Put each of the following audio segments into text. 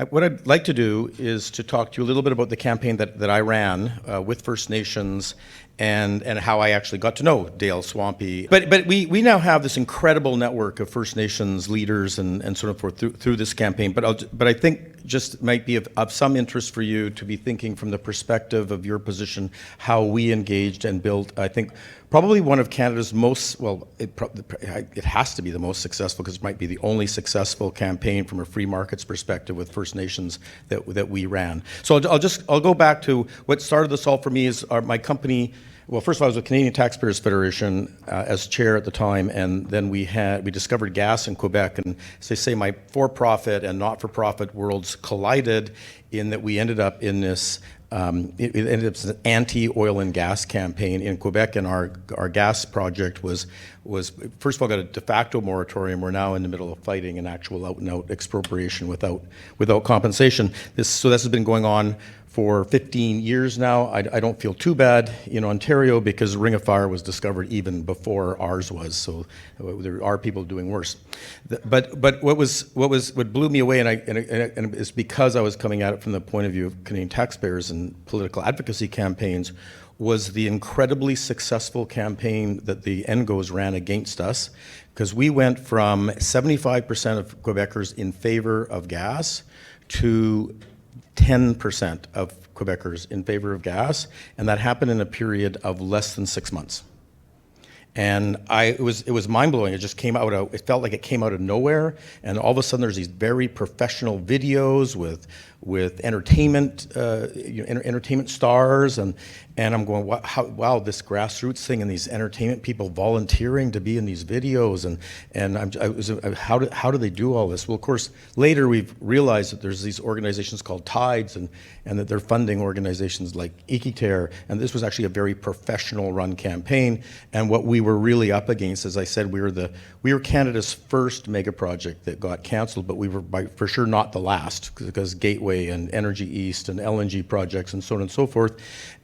What I'd like to do is to talk to you a little bit about the campaign that I ran with First Nations and how I actually got to know Dale Swampy. But we now have this incredible network of First Nations leaders and so forth through this campaign. But I think just might be of some interest for you to be thinking from the perspective of your position, how we engaged and built, I think, probably one of Canada's most, well, it has to be the most successful, because it might be the only successful campaign from a free markets perspective with First Nations that we ran. So I'll go back to what started this all for me is my company. Well, first of all, I was with Canadian Taxpayers Federation as chair at the time, and then we discovered gas in Quebec, and as they say, my for-profit and not-for-profit worlds collided in that we ended up in this. It ended up as an anti-oil and gas campaign in Quebec, and our gas project was first of all got a de facto moratorium. We're now in the middle of fighting an actual out-and-out expropriation without compensation. This has been going on for 15 years now. I don't feel too bad in Ontario because Ring of Fire was discovered even before ours was, so there are people doing worse. But what blew me away, and it's because I was coming at it from the point of view of Canadian taxpayers and political advocacy campaigns, was the incredibly successful campaign that the NGOs ran against us, because we went from 75% of Quebecers in favor of gas to 10% of Quebecers in favor of gas, and that happened in a period of less than 6 months. And it was mind-blowing. It just came out of, it felt like it came out of nowhere, and all of a sudden there's these very professional videos with entertainment, entertainment stars, and I'm going, wow, this grassroots thing and these entertainment people volunteering to be in these videos, and how do they do all this? Well, of course, later we've realized that there's these organizations called Tides, and that they're funding organizations like Ikiter, and this was actually a very professional run campaign. And what we were really up against, as I said, we were Canada's first mega project that got canceled, but we were for sure not the last, because Gateway and Energy East and LNG projects and so on and so forth,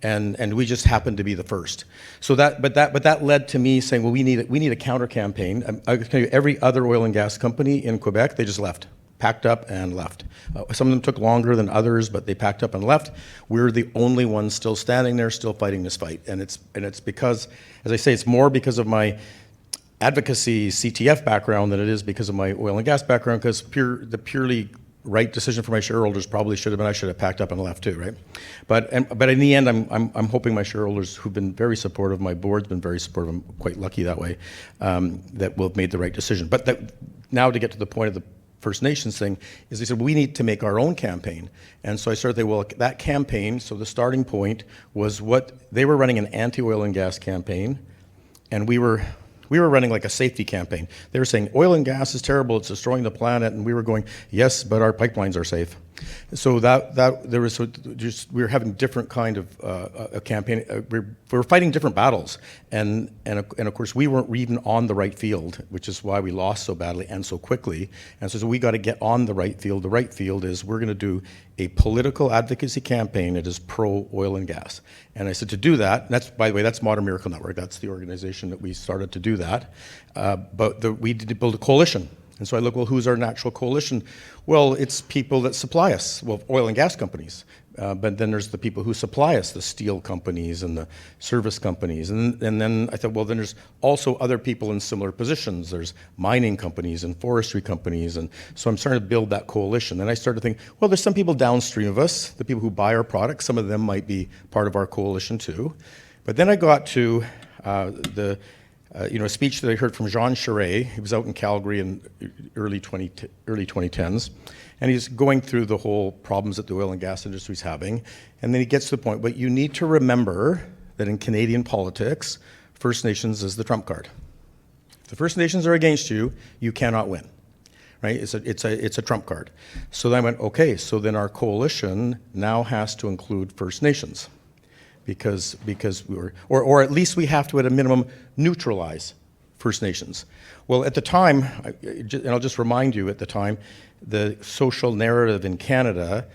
and we just happened to be the first. So that led to me saying, well, we need a counter campaign. I can tell you, every other oil and gas company in Quebec, they just left, packed up and left. Some of them took longer than others, but they packed up and left. We're the only ones still standing there, still fighting this fight, and it's because, as I say, it's more because of my advocacy CTF background than it is because of my oil and gas background, because the purely right decision for my shareholders probably should have been I should have packed up and left too, right? But in the end, I'm hoping my shareholders, who've been very supportive, my board's been very supportive, I'm quite lucky that way, that will have made the right decision. But now to get to the point of the First Nations thing, is they said, we need to make our own campaign. And so I started thinking, well, that campaign, so the starting point was they were running an anti-oil and gas campaign, and we were running like a safety campaign. They were saying oil and gas is terrible, it's destroying the planet, and we were going, yes, but our pipelines are safe. So we were having different kind of a campaign. We were fighting different battles, and of course we weren't even on the right field, which is why we lost so badly and so quickly. And so we got to get on the right field. The right field is we're going to do a political advocacy campaign that is pro oil and gas. And I said, to do that, and that's, by the way, that's Modern Miracle Network. That's the organization that we started to do that. We did to build a coalition. And so I look, well, who's our natural coalition? Well, it's people that supply us, well, oil and gas companies. But then there's the people who supply us, the steel companies and the service companies. And then I thought, well, then there's also other people in similar positions. There's mining companies and forestry companies. And so I'm starting to build that coalition. Then I started to think, well, there's some people downstream of us, the people who buy our products. Some of them might be part of our coalition too. But then I got to a speech that I heard from Jean Charest. He was out in Calgary in early 2010s, and he's going through the whole problems that the oil and gas industry is having. And then he gets to the point, but you need to remember that in Canadian politics, First Nations is the trump card. If the First Nations are against you, you cannot win, right? It's a trump card. So then I went, okay, so then our coalition now has to include First Nations. Because we were, or at least we have to, at a minimum, neutralize First Nations. Well, at the time, and I'll just remind you, at the time, the social narrative in Canada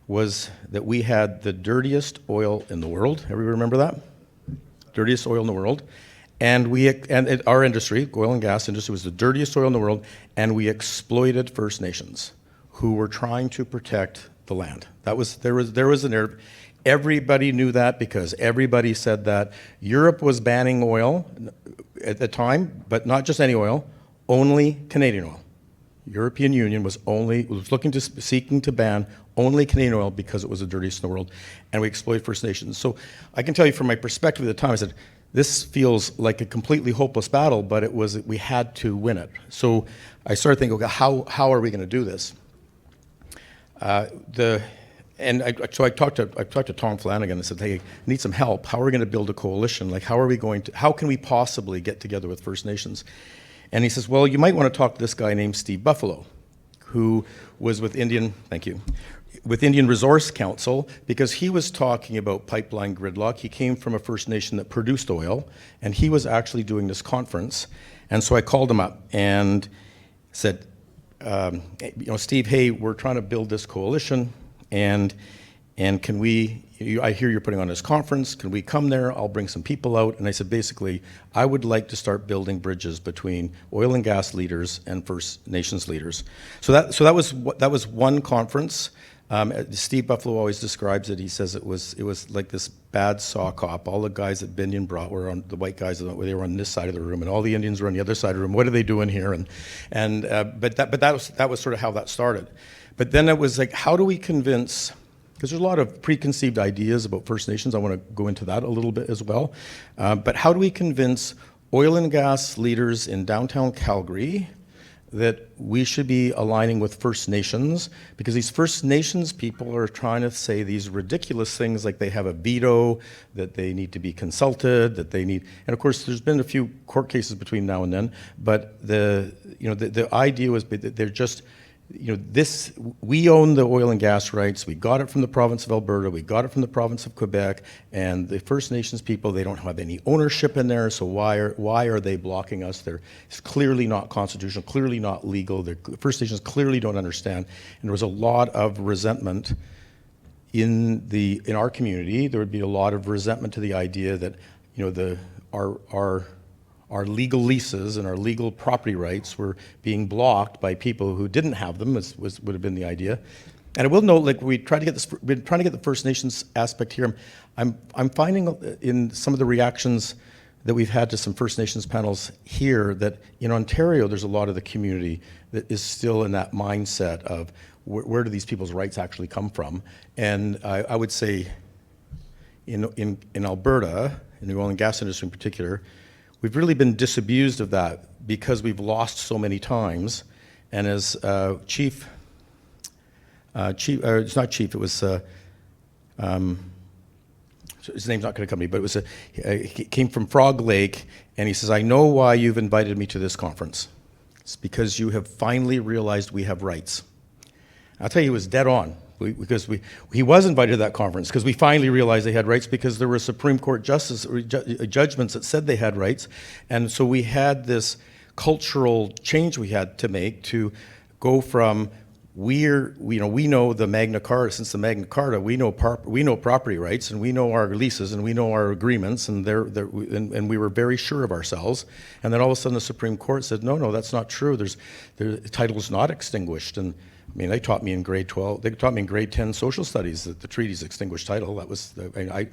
was that we had the dirtiest oil in the world. Everybody remember that? Dirtiest oil in the world. And our industry, oil and gas industry, was the dirtiest oil in the world, and we exploited First Nations, who were trying to protect the land. There was an error. Everybody knew that because everybody said that. Europe was banning oil at the time, but not just any oil, only Canadian oil. European Union was seeking to ban only Canadian oil because it was the dirtiest in the world, and we exploited First Nations. So I can tell you from my perspective at the time, I said, this feels like a completely hopeless battle, but we had to win it. So I started thinking, okay, how are we going to do this? So I talked to Tom Flanagan and said, hey, I need some help. How are we going to build a coalition? Like, how can we possibly get together with First Nations? And he says, well, you might want to talk to this guy named Steve Buffalo, who was with Indian Resource Council, because he was talking about pipeline gridlock. He came from a First Nation that produced oil, and he was actually doing this conference. And so I called him up and said, Steve, hey, we're trying to build this coalition, and can we, I hear you're putting on this conference, can we come there? I'll bring some people out. And I said, basically, I would like to start building bridges between oil and gas leaders and First Nations leaders. So that was one conference. Steve Buffalo always describes it. He says it was like this bad sock hop. All the guys that Binion brought were the white guys, they were on this side of the room, and all the Indians were on the other side of the room. What are they doing here? But that was sort of how that started. But then it was like, how do we convince? Because there's a lot of preconceived ideas about First Nations. I want to go into that a little bit as well. But how do we convince oil and gas leaders in downtown Calgary that we should be aligning with First Nations? Because these First Nations people are trying to say these ridiculous things like they have a veto, that they need to be consulted, that they need, and of course there's been a few court cases between now and then, but the idea was that they're just, we own the oil and gas rights. We got it from the province of Alberta. We got it from the province of Quebec. And the First Nations people, they don't have any ownership in there. So why are they blocking us? It's clearly not constitutional, clearly not legal. The First Nations clearly don't understand. And there was a lot of resentment in our community. There would be a lot of resentment to the idea that our legal leases and our legal property rights were being blocked by people who didn't have them, would have been the idea. And I will note, like, we're trying to get the First Nations aspect here. I'm finding in some of the reactions that we've had to some First Nations panels here that in Ontario there's a lot of the community that is still in that mindset of where do these people's rights actually come from? And I would say in Alberta, in the oil and gas industry in particular, we've really been disabused of that because we've lost so many times. And as it's not Chief, it was, his name's not going to come to me, but he came from Frog Lake, and he says, I know why you've invited me to this conference. It's because you have finally realized we have rights. I'll tell you, he was dead on. He was invited to that conference because we finally realized they had rights because there were Supreme Court judgments that said they had rights. And so we had this cultural change we had to make to go from we know the Magna Carta, since the Magna Carta, we know property rights, and we know our leases, and we know our agreements, and we were very sure of ourselves. And then all of a sudden the Supreme Court said, no, that's not true. The title is not extinguished. And I mean, they taught me in grade 12, they taught me in grade 10 social studies that the treaty's extinguished title. That was,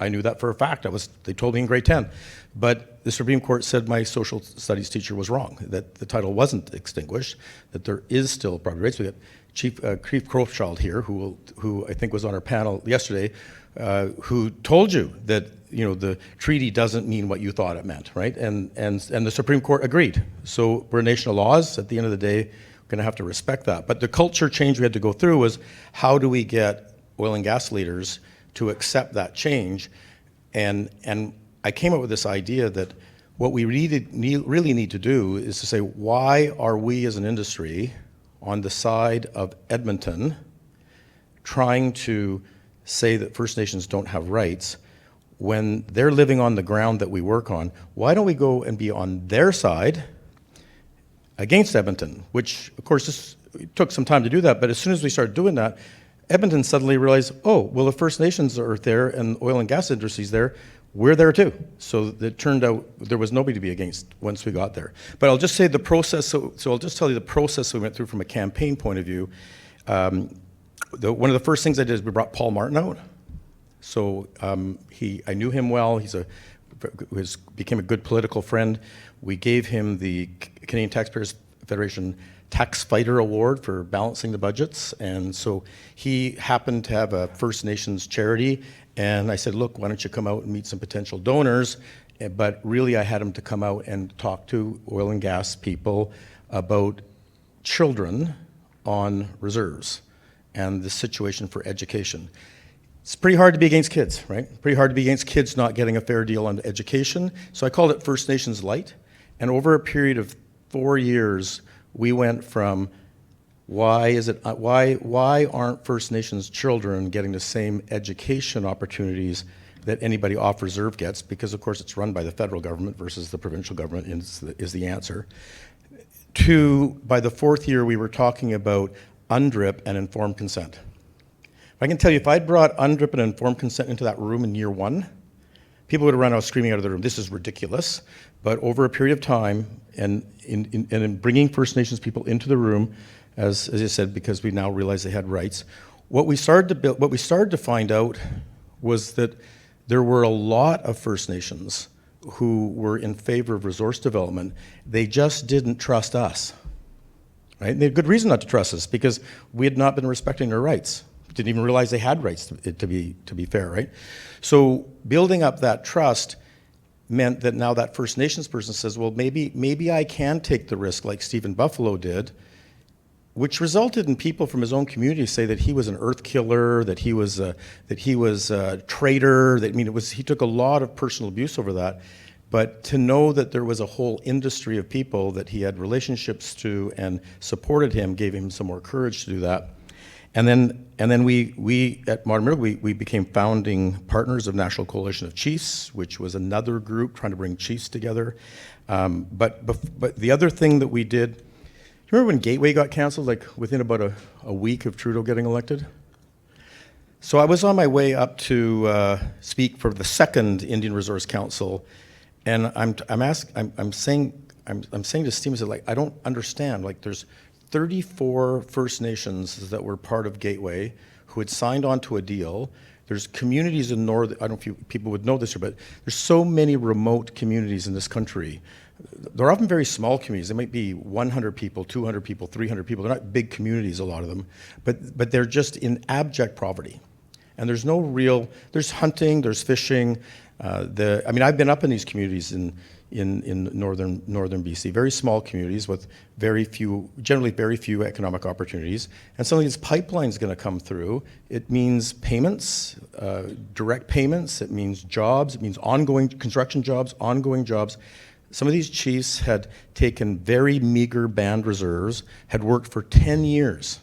I knew that for a fact. They told me in grade 10. But the Supreme Court said my social studies teacher was wrong, that the title wasn't extinguished, that there is still property rights. We got Chief Croftschild here, who I think was on our panel yesterday, who told you that the treaty doesn't mean what you thought it meant, right? And the Supreme Court agreed. So we're a nation of laws. At the end of the day, going to have to respect that. But the culture change we had to go through was, how do we get oil and gas leaders to accept that change? And I came up with this idea that what we really need to do is to say, why are we as an industry on the side of Edmonton trying to say that First Nations don't have rights when they're living on the ground that we work on? Why don't we go and be on their side against Edmonton, which, of course, it took some time to do that, but as soon as we started doing that, Edmonton suddenly realized, oh, well, the First Nations are there and oil and gas industry's there, we're there too. So it turned out there was nobody to be against once we got there. But I'll just say the process, so I'll just tell you the process we went through from a campaign point of view. one of the first things I did is we brought Paul Martin out. So I knew him well. Became a good political friend. We gave him the Canadian Taxpayers Federation Tax Fighter Award for balancing the budgets. And so he happened to have a First Nations charity. And I said, look, why don't you come out and meet some potential donors? But really, I had him to come out and talk to oil and gas people about children on reserves and the situation for education. It's pretty hard to be against kids, right? Pretty hard to be against kids not getting a fair deal on education. So I called it First Nations Light. And over a period of 4 years, we went from why aren't First Nations children getting the same education opportunities that anybody off reserve gets? Because of course it's run by the federal government versus the provincial government is the answer. To, by the 4th year, we were talking about UNDRIP and informed consent. I can tell you, if I'd brought UNDRIP and informed consent into that room in year 1, people would have run out screaming out of the room, this is ridiculous. But over a period of time, and in bringing First Nations people into the room, as I said, because we now realize they had rights, what we started to find out was that there were a lot of First Nations who were in favor of resource development. They just didn't trust us, right? And they had good reason not to trust us because we had not been respecting their rights. Didn't even realize they had rights to be fair, right? So building up that trust meant that now that First Nations person says, well, maybe I can take the risk like Stephen Buffalo did, which resulted in people from his own community say that he was an earth killer, that he was a traitor. He took a lot of personal abuse over that. But to know that there was a whole industry of people that he had relationships to and supported him gave him some more courage to do that. And then we at Modern Miracle, we became founding partners of National Coalition of Chiefs, which was another group trying to bring chiefs together. But the other thing that we did, do you remember when Gateway got canceled, like within about a week of Trudeau getting elected? So I was on my way up to speak for the second Indian Resource Council, and I'm saying to Stephen, like, I don't understand. Like, there's 34 First Nations that were part of Gateway who had signed on to a deal. There's communities in North, I don't know if people would know this, but there's so many remote communities in this country. They're often very small communities. They might be 100 people, 200 people, 300 people. They're not big communities, a lot of them, but they're just in abject poverty. And there's there's hunting, there's fishing. I've been up in these communities in northern BC, very small communities with generally very few economic opportunities. And suddenly this pipeline is going to come through. It means payments, direct payments. It means jobs. It means ongoing construction jobs, ongoing jobs. Some of these chiefs had taken very meager band reserves, had worked for 10 years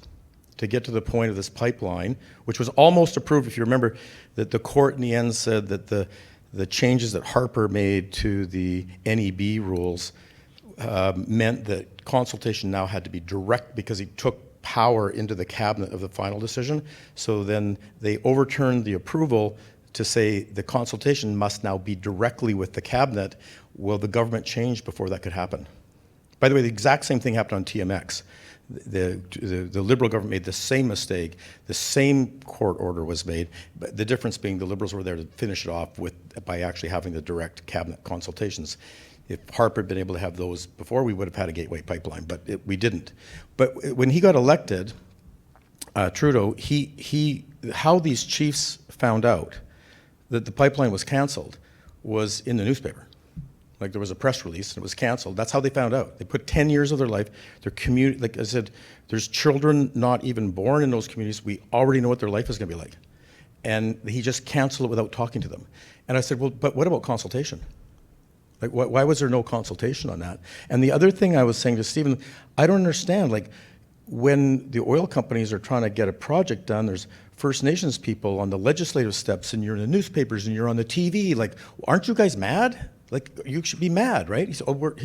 to get to the point of this pipeline, which was almost approved. If you remember that the court in the end said that the changes that Harper made to the NEB rules meant that consultation now had to be direct because he took power into the cabinet of the final decision. So then they overturned the approval to say the consultation must now be directly with the cabinet. Well, the government changed before that could happen. By the way, the exact same thing happened on TMX. The Liberal government made the same mistake. The same court order was made, but the difference being the Liberals were there to finish it off by actually having the direct cabinet consultations. If Harper had been able to have those before, we would have had a Gateway pipeline, but we didn't. But when he got elected, Trudeau, how these chiefs found out that the pipeline was canceled was in the newspaper. Like, there was a press release and it was canceled. That's how they found out. They put 10 years of their life, their community, like I said, there's children not even born in those communities. We already know what their life is going to be like. And he just canceled it without talking to them. And I said, well, but what about consultation? Like, why was there no consultation on that? And the other thing I was saying to Stephen, I don't understand, like, when the oil companies are trying to get a project done, there's First Nations people on the legislative steps, and you're in the newspapers and you're on the TV. Like, aren't you guys mad? Like, you should be mad, right? He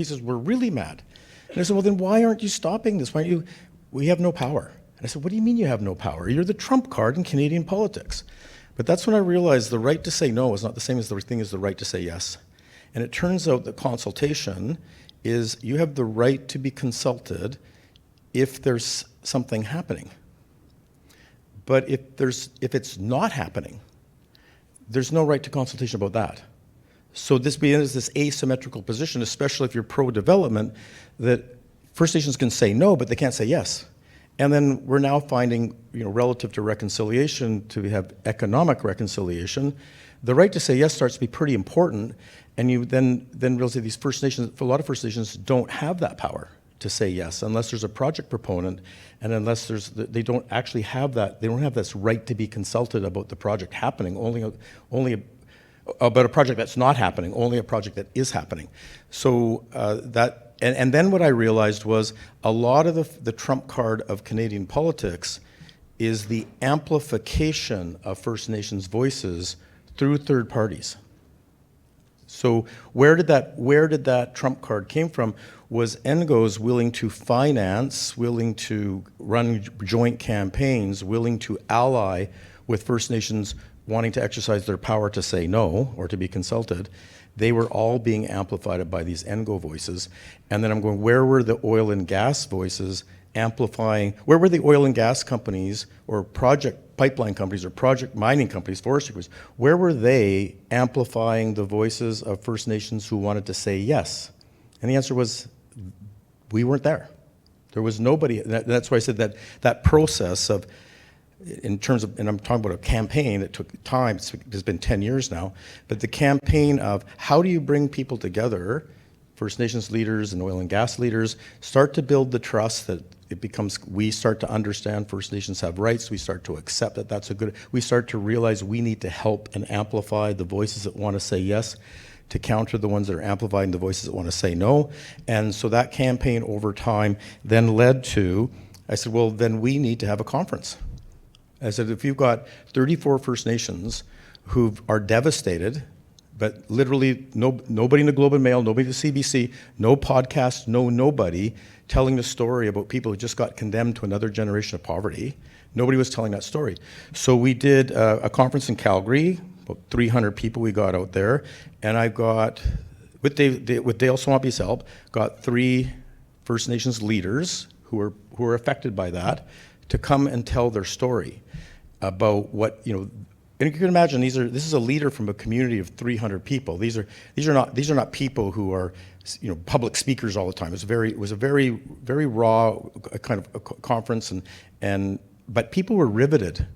says, we're really mad. And I said, well, then why aren't you stopping this? We have no power. And I said, what do you mean you have no power? You're the trump card in Canadian politics. But that's when I realized the right to say no is not the same as the right to say yes. And it turns out that consultation is you have the right to be consulted if there's something happening. But if it's not happening, there's no right to consultation about that. So this begins this asymmetrical position, especially if you're pro-development, that First Nations can say no, but they can't say yes. And then we're now finding, relative to reconciliation, to have economic reconciliation, the right to say yes starts to be pretty important, and you then realize that these First Nations, for a lot of First Nations, don't have that power to say yes unless there's a project proponent, and unless they don't actually have that, they don't have this right to be consulted about the project happening, only about a project that's not happening, only a project that is happening. So and then what I realized was a lot of the trump card of Canadian politics is the amplification of First Nations voices through third parties. So where did that trump card came from was NGOs willing to finance, willing to run joint campaigns, willing to ally with First Nations wanting to exercise their power to say no or to be consulted. They were all being amplified by these NGO voices. And then I'm going, where were the oil and gas voices amplifying, where were the oil and gas companies or project pipeline companies or project mining companies, forestry companies, where were they amplifying the voices of First Nations who wanted to say yes? And the answer was, we weren't there. There was nobody. That's why I said that process of, in terms of, and I'm talking about a campaign that took time, it's been 10 years now, but the campaign of how do you bring people together, First Nations leaders and oil and gas leaders, start to build the trust that it becomes, we start to understand First Nations have rights, we start to accept that that's a good, we start to realize we need to help and amplify the voices that want to say yes to counter the ones that are amplifying the voices that want to say no. And so that campaign over time then led to, I said, well, then we need to have a conference. I said, if you've got 34 First Nations who are devastated, but literally nobody in the Globe and Mail, nobody in the CBC, no podcast, nobody telling the story about people who just got condemned to another generation of poverty. Nobody was telling that story. So we did a conference in Calgary, about 300 people we got out there, and I got, with Dale Swampy's help, got 3 First Nations leaders who were affected by that to come and tell their story about what, and you can imagine this is a leader from a community of 300 people. These are not people who are public speakers all the time. It was a very raw kind of a conference, but people were riveted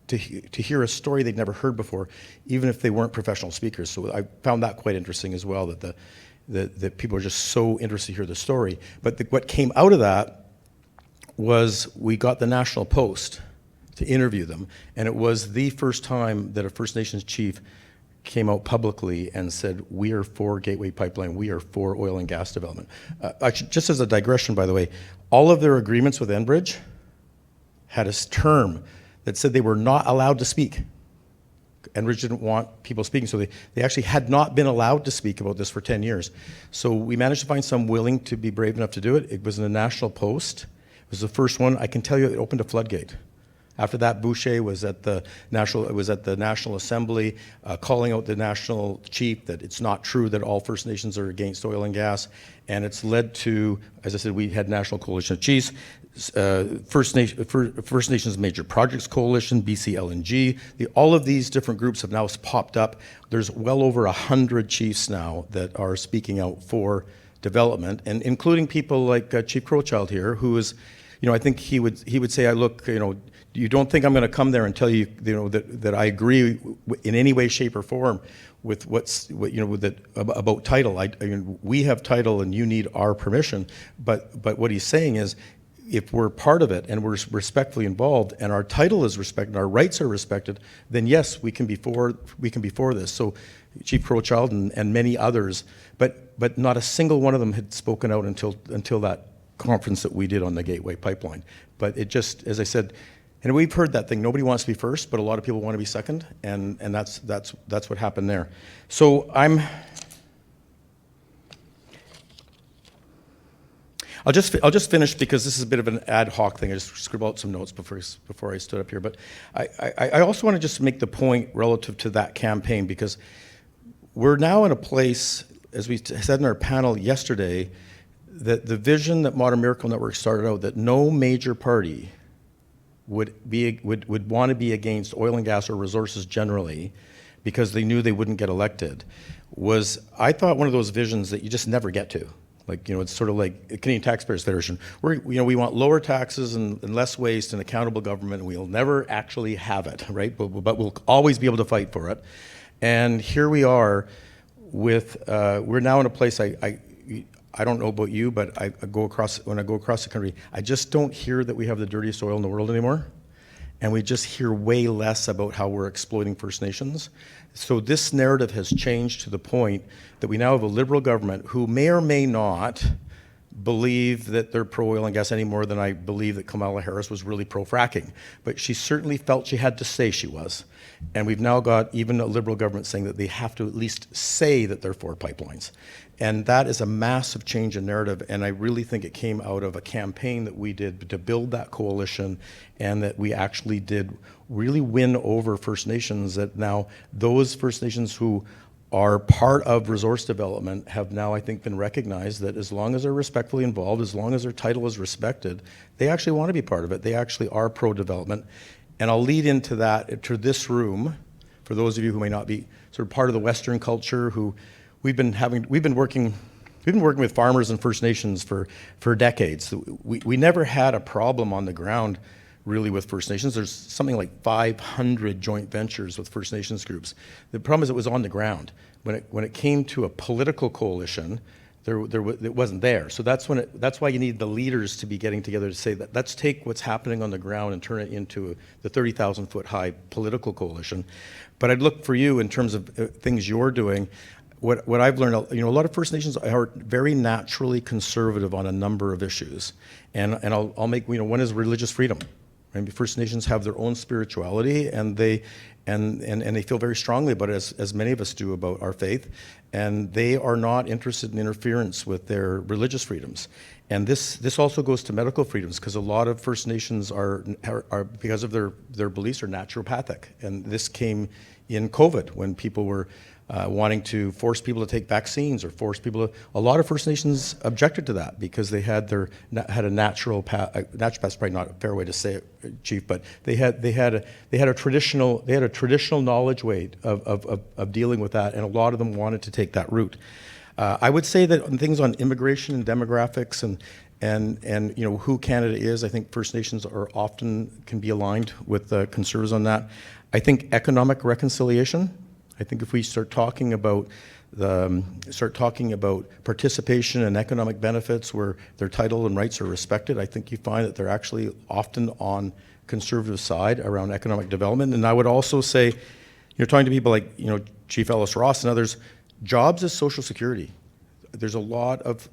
to hear a story they'd never heard before, even if they weren't professional speakers. So I found that quite interesting as well, that people are just so interested to hear the story. But what came out of that was we got the National Post to interview them, and it was the first time that a First Nations chief came out publicly and said, we are for Gateway Pipeline, we are for oil and gas development. Just as a digression, by the way, all of their agreements with Enbridge had a term that said they were not allowed to speak. Enbridge didn't want people speaking, so they actually had not been allowed to speak about this for 10 years. So we managed to find some willing to be brave enough to do it. It was in the National Post. It was the first one. I can tell you it opened a floodgate. After that, Boucher was at the National Assembly calling out the national chief that it's not true that all First Nations are against oil and gas, and it's led to, as I said, we had National Coalition of Chiefs, First Nations Major Projects Coalition, BC LNG. All of these different groups have now popped up. There's well over 100 chiefs now that are speaking out for development, and including people like Chief Crowchild here, who is, I think he would say, look, you don't think I'm going to come there and tell you, that I agree in any way, shape, or form with about title. I mean, we have title, and you need our permission. But what he's saying is, if we're part of it and we're respectfully involved, and our title is respected, our rights are respected, then yes, we can be for this. So, Chief Crowchild and many others, but not a single one of them had spoken out until that conference that we did on the Gateway Pipeline. But it just, as I said. And we've heard that thing. Nobody wants to be first, but a lot of people want to be second, and that's what happened there. So I'll just finish, because this is a bit of an ad hoc thing. I just scribbled out some notes before I stood up here. But I also want to just make the point relative to that campaign, because we're now in a place, as we said in our panel yesterday, that the vision that Modern Miracle Network started out, that no major party would want to be against oil and gas or resources generally because they knew they wouldn't get elected was, I thought, one of those visions that you just never get to. Like, it's sort of like Canadian Taxpayers Federation. We want lower taxes and less waste and accountable government, and we'll never actually have it, right? But we'll always be able to fight for it. And here we are with, we're now in a place, I don't know about you, but when I go across the country, I just don't hear that we have the dirtiest oil in the world anymore. And we just hear way less about how we're exploiting First Nations. So this narrative has changed to the point that we now have a Liberal government who may or may not believe that they're pro-oil and gas any more than I believe that Kamala Harris was really pro-fracking. But she certainly felt she had to say she was. And we've now got even a Liberal government saying that they have to at least say that they're for pipelines. And that is a massive change in narrative, and I really think it came out of a campaign that we did to build that coalition, and that we actually did really win over First Nations, that now those First Nations who are part of resource development have now, I think, been recognized that as long as they're respectfully involved, as long as their title is respected, they actually want to be part of it. They actually are pro-development. And I'll lead into that, to this room, for those of you who may not be sort of part of the Western culture, who we've been working with farmers and First Nations for decades. We never had a problem on the ground really with First Nations. There's something like 500 joint ventures with First Nations groups. The problem is it was on the ground. When it came to a political coalition, it wasn't there. So that's why you need the leaders to be getting together to say that let's take what's happening on the ground and turn it into the 30,000 foot high political coalition. But I'd look for you in terms of things you're doing. What I've learned, a lot of First Nations are very naturally conservative on a number of issues, and I'll make, one is religious freedom. Right? First Nations have their own spirituality, and they feel very strongly about it, as many of us do about our faith, and they are not interested in interference with their religious freedoms. And this also goes to medical freedoms, because a lot of First Nations are because of their beliefs, are naturopathic, and this came in COVID when people were wanting to force people to take vaccines or force people to. A lot of First Nations objected to that because they had a naturopath. Naturopath's probably not a fair way to say it, Chief, but they had a traditional knowledge way of dealing with that, and a lot of them wanted to take that route. I would say that on things on immigration and demographics and who Canada is, I think First Nations can be aligned with the Conservatives on that. I think economic reconciliation. I think if we start talking about participation and economic benefits where their title and rights are respected, I think you find that they're actually often on Conservative side around economic development. And I would also say, you're talking to people like Chief Ellis Ross and others, jobs is Social Security. There's a lot of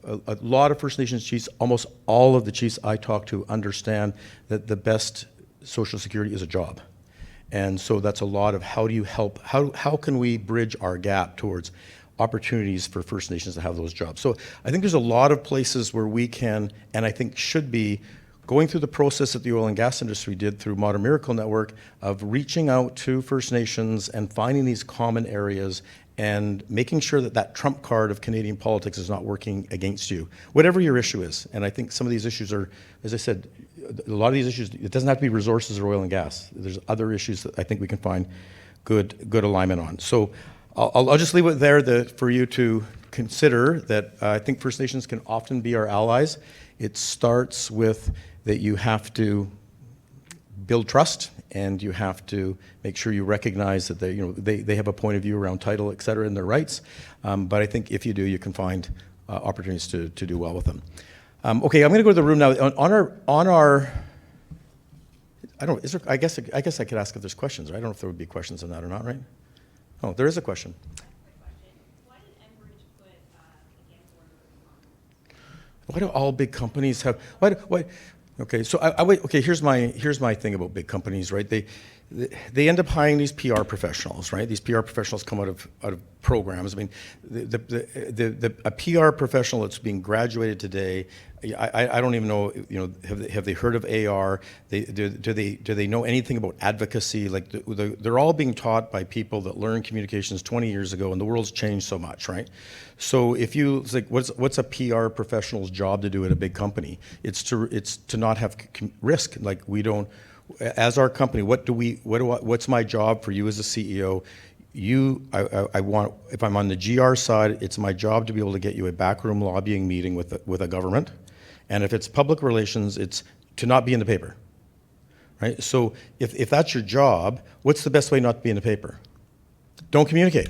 First Nations chiefs, almost all of the chiefs I talk to understand that the best Social Security is a job. And so that's a lot of how do you help, how can we bridge our gap towards opportunities for First Nations to have those jobs. So I think there's a lot of places where we can, and I think should be, going through the process that the oil and gas industry did through Modern Miracle Network of reaching out to First Nations and finding these common areas and making sure that Trump card of Canadian politics is not working against you, whatever your issue is. And I think some of these issues are, as I said, a lot of these issues, it doesn't have to be resources or oil and gas. There's other issues that I think we can find good alignment on. So I'll just leave it there for you to consider that I think First Nations can often be our allies. It starts with that you have to build trust, and you have to make sure you recognize that they have a point of view around title, et cetera, and their rights. But I think if you do, you can find opportunities to do well with them. Okay, I'm going to go to the room now. On our I don't. Is there? I guess I could ask if there's questions. I don't know if there would be questions on that or not. Right? Oh, there is a question. Why did Enbridge put the gag order on? Why do all big companies have? Why? Okay, so okay. Here's my thing about big companies, right? They end up hiring these PR professionals, right? These PR professionals come out of programs. I mean, a PR professional that's being graduated today, I don't even know. Have they heard of AR? Do they know anything about advocacy? Like they're all being taught by people that learned communications 20 years ago, and the world's changed so much, right? So it's like, what's a PR professional's job to do at a big company? It's to not have risk. Like we don't. as our company, what's my job for you as a CEO? I want, if I'm on the GR side, it's my job to be able to get you a backroom lobbying meeting with a government. And if it's public relations, it's to not be in the paper, right? So if that's your job, what's the best way not to be in the paper? Don't communicate.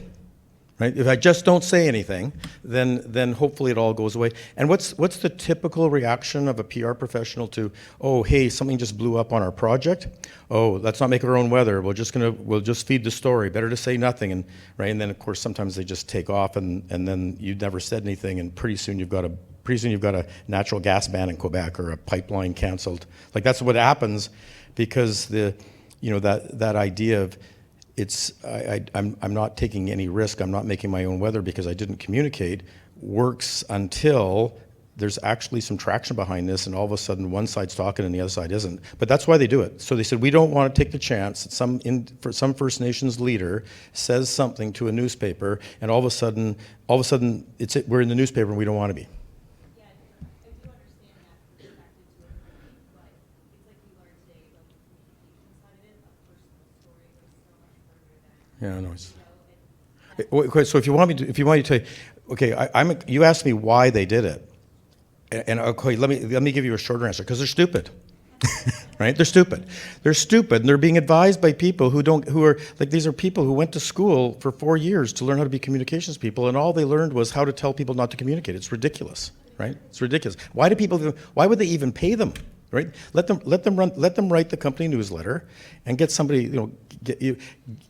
Right? If I just don't say anything, then hopefully it all goes away. And what's the typical reaction of a PR professional to, oh, hey, something just blew up on our project. Oh, let's not make our own weather. We'll just feed the story. Better to say nothing. And right, and then of course sometimes they just take off, and then you never said anything, and pretty soon you've got a natural gas ban in Quebec or a pipeline canceled. Like that's what happens, because that idea of I'm not taking any risk, I'm not making my own weather because I didn't communicate, works until there's actually some traction behind this, and all of a sudden one side's talking and the other side isn't. But that's why they do it. So they said, we don't want to take the chance that some First Nations leader says something to a newspaper, and all of a sudden we're in the newspaper and we don't want to be. Yeah, I do understand that perspective to a degree, but it's like you learned today, like the communication side of it, a personal story goes so much further than, Yeah, no, it's. you know, Okay, so if you want me to tell you, okay, you asked me why they did it, and okay, let me give you a shorter answer, because they're stupid, right? They're stupid, and they're being advised by people who are like, these are people who went to school for 4 years to learn how to be communications people, and all they learned was how to tell people not to communicate. It's ridiculous, right? It's ridiculous. Why would they even pay them? Right? Let them write the company newsletter, and get somebody,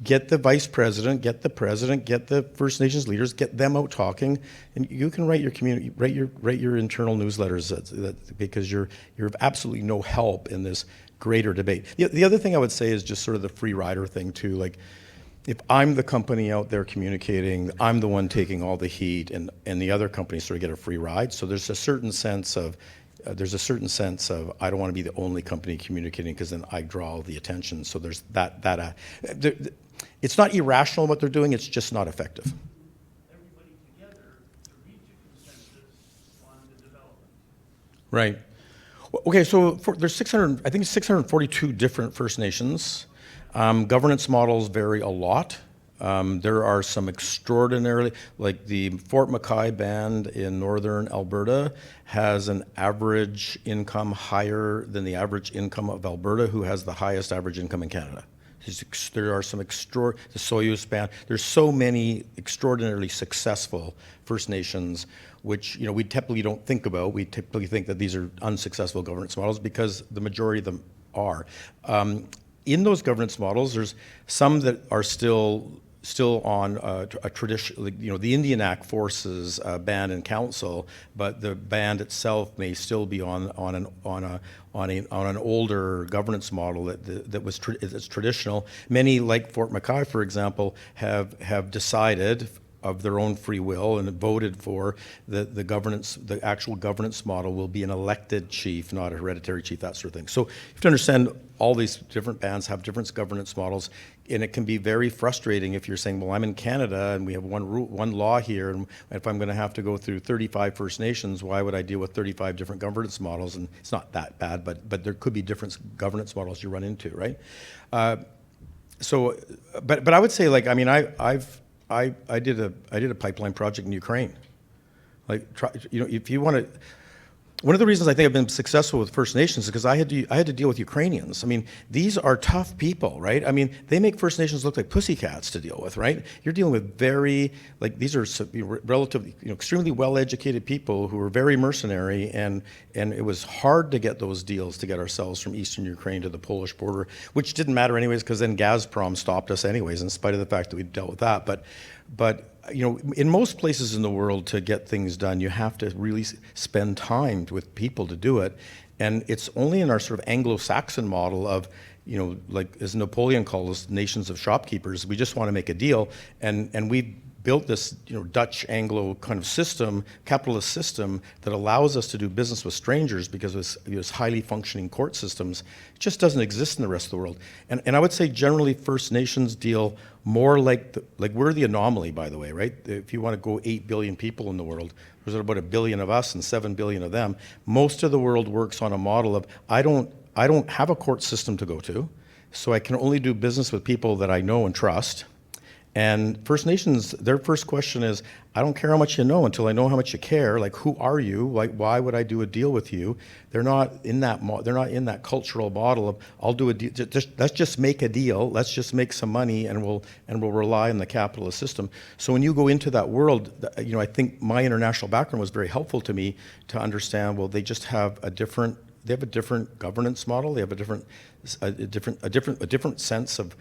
get the vice president, get the president, get the First Nations leaders, get them out talking, and you can write your internal newsletters, because you're absolutely no help in this greater debate. The other thing I would say is just sort of the free rider thing too. Like, if I'm the company out there communicating, I'm the one taking all the heat, and the other companies sort of get a free ride. So there's a certain sense of I don't want to be the only company communicating, because then I draw all the attention. So there's that. It's not irrational what they're doing. It's just not effective. Everybody together to reach a consensus on the development. Right. Okay. So there's 642 different First Nations. Governance models vary a lot. There are some extraordinarily, like the Fort McKay Band in northern Alberta has an average income higher than the average income of Alberta, who has the highest average income in Canada. There are some the Soyuz Band. There's so many extraordinarily successful First Nations, which we typically don't think about. We typically think that these are unsuccessful governance models, because the majority of them are. In those governance models, there's some that are still on a tradition, the Indian Act forces band and council, but the band itself may still be on an older governance model that's traditional. Many, like Fort McKay, for example, have decided of their own free will and voted for the actual governance model will be an elected chief, not a hereditary chief, that sort of thing. So you have to understand all these different bands have different governance models, and it can be very frustrating if you're saying, well, I'm in Canada and we have one law here, and if I'm going to have to go through 35 First Nations, why would I deal with 35 different governance models? And it's not that bad, but there could be different governance models you run into, right? But I would say, like, I mean, I did a pipeline project in Ukraine. Like, if you want to, one of the reasons I think I've been successful with First Nations is because I had to deal with Ukrainians. I mean, these are tough people, right? I mean, they make First Nations look like pussycats to deal with, right? You're dealing with these are relatively, extremely well-educated people who are very mercenary, and it was hard to get those deals to get ourselves from eastern Ukraine to the Polish border, which didn't matter anyways, because then Gazprom stopped us anyways, in spite of the fact that we dealt with that. But in most places in the world, to get things done, you have to really spend time with people to do it. And it's only in our sort of Anglo-Saxon model of, like as Napoleon called us, nations of shopkeepers, we just want to make a deal. And we built this, Dutch Anglo kind of system, capitalist system, that allows us to do business with strangers because it was highly functioning court systems. It just doesn't exist in the rest of the world. And I would say generally First Nations deal more like we're the anomaly, by the way, right? If you want to go 8 billion people in the world, there's about 1 billion of us and 7 billion of them. Most of the world works on a model of, I don't I don't have a court system to go to, so I can only do business with people that I know and trust. And First Nations, their first question is, I don't care how much you know until I know how much you care. Like, who are you? Like, why would I do a deal with you? They're not in that. They're not in that cultural model of, I'll do a deal. Let's just make a deal. Let's just make some money, and we'll rely on the capitalist system. So when you go into that world, I think my international background was very helpful to me to understand. Well, they just have a different. They have a different governance model. They have a different sense of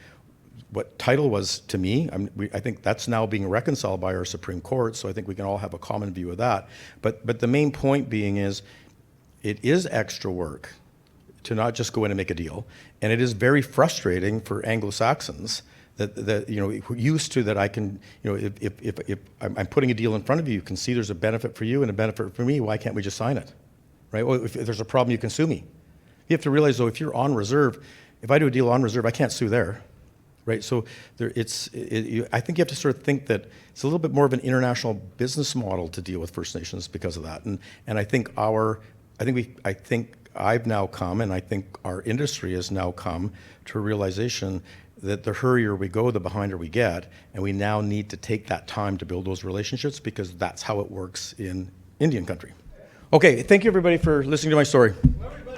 what title was to me. I think that's now being reconciled by our Supreme Court, so I think we can all have a common view of that. But the main point being is, it is extra work to not just go in and make a deal, and it is very frustrating for Anglo-Saxons that used to that I can, if I'm putting a deal in front of you, you can see there's a benefit for you and a benefit for me. Why can't we just sign it, right? Well, if there's a problem, you can sue me. You have to realize, though, if you're on reserve, if I do a deal on reserve, I can't sue there. Right, so I think you have to sort of think that it's a little bit more of an international business model to deal with First Nations because of that, and I think I've now come, and I think our industry has now come to a realization that the hurrier we go, the behinder we get, and we now need to take that time to build those relationships because that's how it works in Indian country. Okay, thank you everybody for listening to my story. Well, everybody